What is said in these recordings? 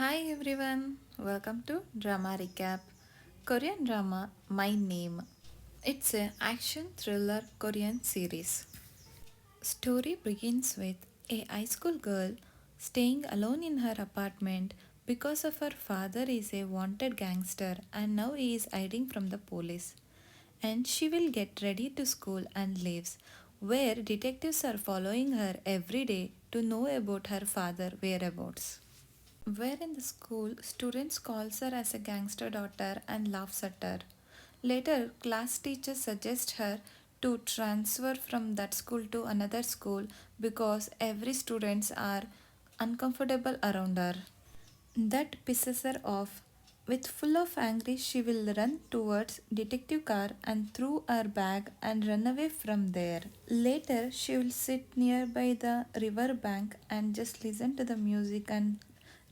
Hi everyone, welcome to Drama Recap. Korean drama My Name. It's a action thriller Korean series. Story begins with a high school girl staying alone in her apartment because of her father is a wanted gangster and now he is hiding from the police. And she will get ready to school and leaves, where detectives are following her every day to know about her father whereabouts. Where in the school, students calls her as a gangster daughter and laughs at her. Later, class teachers suggest her to transfer from that school to another school because every students are uncomfortable around her. That pisses her off. With full of anger, she will run towards detective car and throw her bag and run away from there. Later, she will sit nearby the river bank and just listen to the music and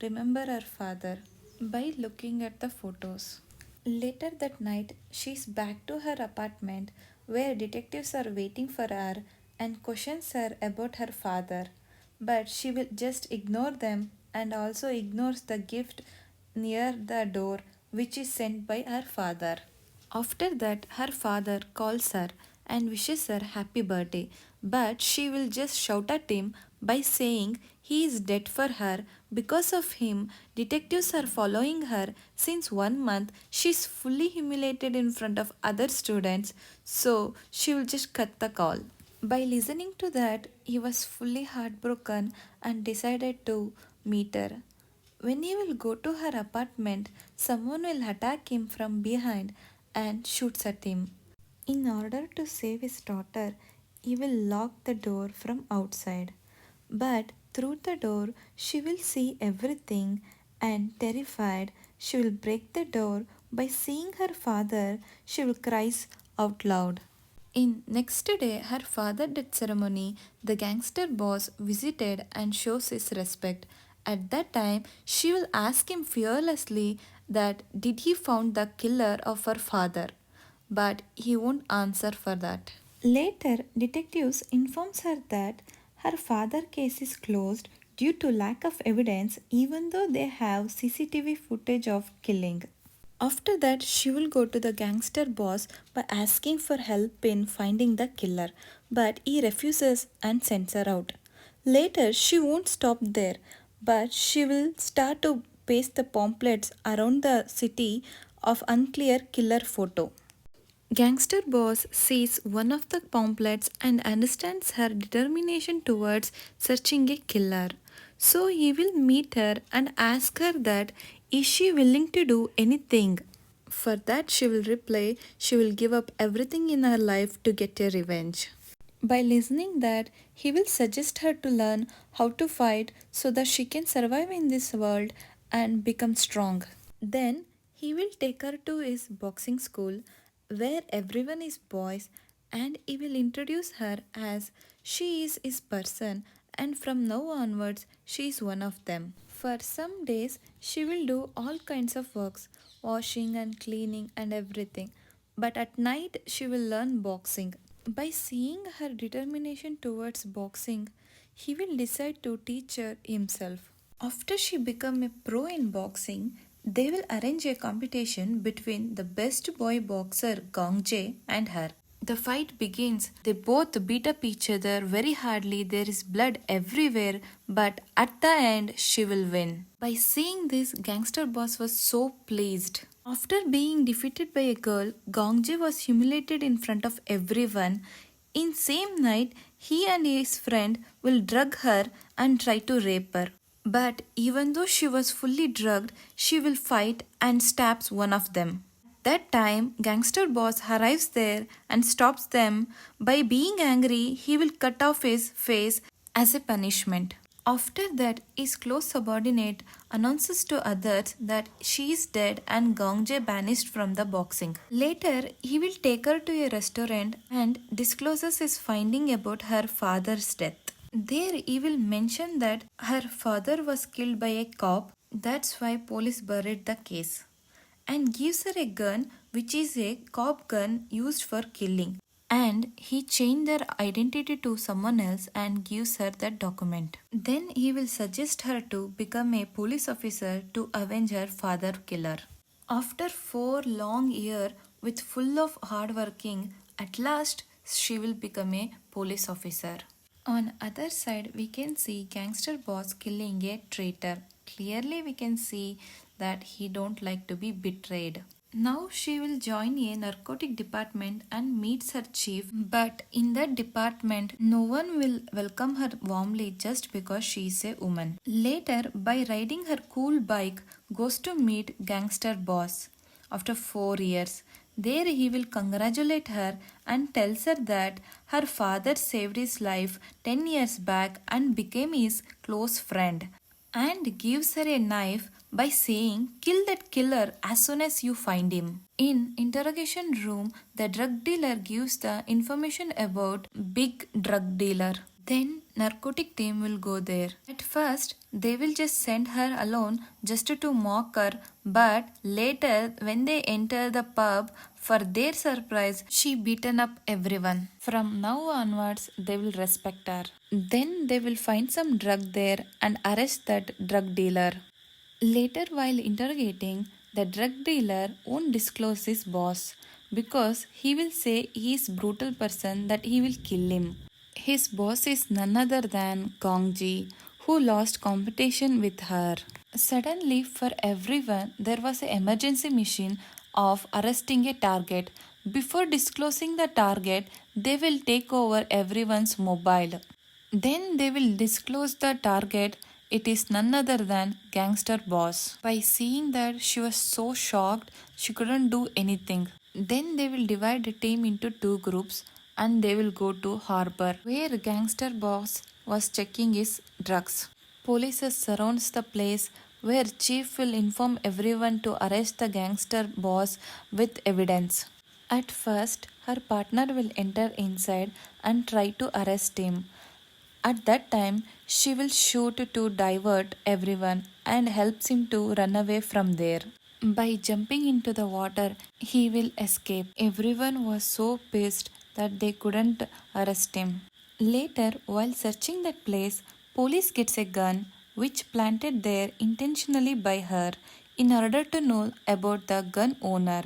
remember her father by looking at the photos. Later that night, she's back to her apartment where detectives are waiting for her and questions her about her father. But she will just ignore them and also ignores the gift near the door which is sent by her father. After that, her father calls her and wishes her happy birthday, but she will just shout at him by saying he is dead for her. Because of him, detectives are following her since 1 month. She is fully humiliated in front of other students, so she will just cut the call. By listening to that, he was fully heartbroken and decided to meet her. When he will go to her apartment, someone will attack him from behind and shoots at him. In order to save his daughter, he will lock the door from outside. But through the door, she will see everything and terrified, she will break the door. By seeing her father, she will cry out loud. In next day, her father death ceremony, the gangster boss visited and shows his respect. At that time, she will ask him fearlessly that did he found the killer of her father, but he won't answer for that. Later, detectives informs her that her father case is closed due to lack of evidence even though they have CCTV footage of killing. After that, she will go to the gangster boss by asking for help in finding the killer, but he refuses and sends her out. Later, she won't stop there, but she will start to paste the pamphlets around the city of unclear killer photo. Gangster boss sees one of the pamphlets and understands her determination towards searching a killer. So he will meet her and ask her that is she willing to do anything. For that she will reply she will give up everything in her life to get a revenge. By listening that he will suggest her to learn how to fight so that she can survive in this world and become strong. Then he will take her to his boxing school where everyone is boys and he will introduce her as she is his person and from now onwards she is one of them. For some days she will do all kinds of works, washing and cleaning and everything. But at night she will learn boxing. By seeing her determination towards boxing, he will decide to teach her himself. After she become a pro in boxing, they will arrange a competition between the best boy boxer Gong Jae and her. The fight begins. They both beat up each other very hardly. There is blood everywhere, but at the end, she will win. By seeing this, gangster boss was so pleased. After being defeated by a girl, Gong Jae was humiliated in front of everyone. In same night, he and his friend will drug her and try to rape her. But even though she was fully drugged, she will fight and stabs one of them. That time, gangster boss arrives there and stops them. By being angry, he will cut off his face as a punishment. After that, his close subordinate announces to others that she is dead and Gongjae banished from the boxing. Later, he will take her to a restaurant and discloses his finding about her father's death. There, he will mention that her father was killed by a cop. That's why police buried the case and gives her a gun which is a cop gun used for killing. and he changed their identity to someone else and gives her that document. Then he will suggest her to become a police officer to avenge her father killer. After 4 long years with full of hard working, at last she will become a police officer. On other side, we can see gangster boss killing a traitor. Clearly, we can see that he don't like to be betrayed. Now she will join a narcotic department and meets her chief, but in that department, no one will welcome her warmly just because she is a woman. Later, by riding her cool bike, goes to meet gangster boss. After 4 years, there he will congratulate her and tells her that her father saved his life 10 years back and became his close friend, and gives her a knife by saying, "Kill that killer as soon as you find him." In interrogation room, the drug dealer gives the information about big drug dealer. Then narcotic team will go there. At first, they will just send her alone just to mock her, but later when they enter the pub, for their surprise, she beaten up everyone. From now onwards, they will respect her. Then they will find some drug there and arrest that drug dealer. Later, while interrogating, the drug dealer won't disclose his boss because he will say he is brutal person that he will kill him. His boss is none other than Gongji, who lost competition with her. Suddenly, for everyone, there was an emergency mission of arresting a target. Before disclosing the target, they will take over everyone's mobile. Then they will disclose the target. It is none other than gangster boss. By seeing that, she was so shocked she couldn't do anything. Then they will divide the team into two groups and they will go to harbor where gangster boss was checking his drugs. Police surrounds the place where chief will inform everyone to arrest the gangster boss with evidence. At first, her partner will enter inside and try to arrest him. At that time, she will shoot to divert everyone and helps him to run away from there. By jumping into the water, he will escape. Everyone was so pissed that they couldn't arrest him. Later, while searching that place, police gets a gun which planted there intentionally by her in order to know about the gun owner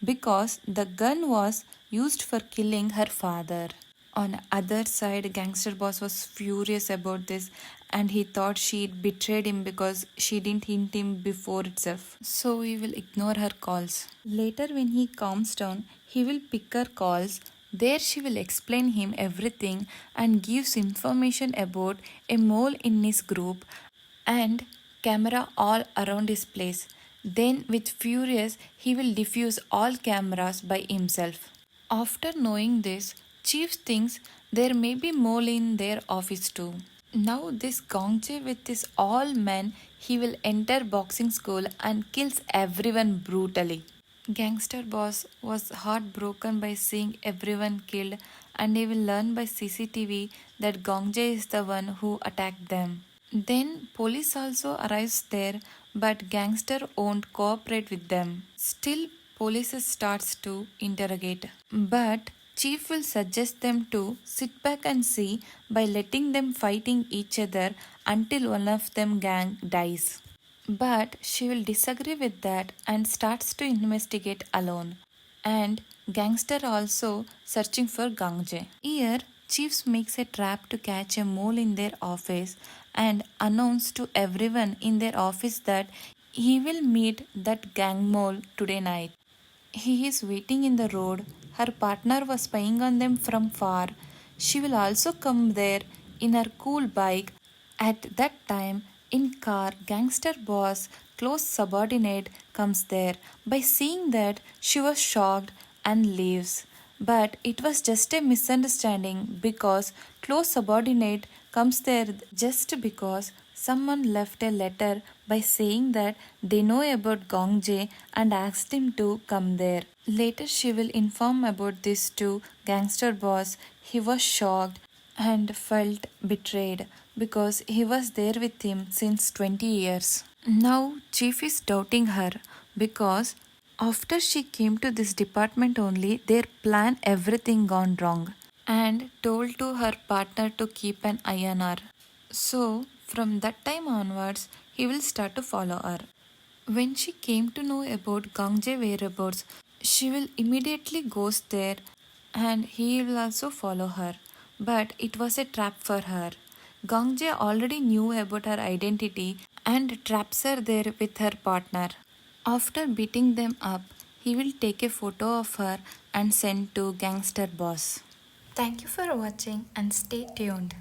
because the gun was used for killing her father. On other side, gangster boss was furious about this and he thought she betrayed him because she didn't hint him before itself. So he will ignore her calls. Later when he calms down, he will pick her calls. There she will explain him everything and gives information about a mole in his group and camera all around his place. Then with furious, he will defuse all cameras by himself. After knowing this, Chief thinks there may be mole in their office too. Now this Gongche with his all men, he will enter boxing school and kills everyone brutally. Gangster boss was heartbroken by seeing everyone killed and he will learn by CCTV that Gongje is the one who attacked them. Then police also arrives there but gangster won't cooperate with them. Still police starts to interrogate. But chief will suggest them to sit back and see by letting them fighting each other until one of them gang dies. But she will disagree with that and starts to investigate alone. And gangster also searching for Gangje. Here, chiefs makes a trap to catch a mole in their office and announce to everyone in their office that he will meet that gang mole today night. He is waiting in the road. Her partner was spying on them from far. She will also come there in her cool bike. At that time, in car, gangster boss, close subordinate comes there. By seeing that, she was shocked and leaves. But it was just a misunderstanding because close subordinate comes there just because someone left a letter by saying that they know about Gongje and asked him to come there. Later, she will inform about this to gangster boss. He was shocked and felt betrayed because he was there with him since 20 years. Now, chief is doubting her because After she came to this department only, their plan everything gone wrong and told to her partner to keep an eye on her. So from that time onwards, he will start to follow her. When she came to know about Gangje whereabouts, she will immediately goes there and he will also follow her. But it was a trap for her. Gangje already knew about her identity and traps her there with her partner. After beating them up, he will take a photo of her and send to gangster boss. Thank you for watching and stay tuned.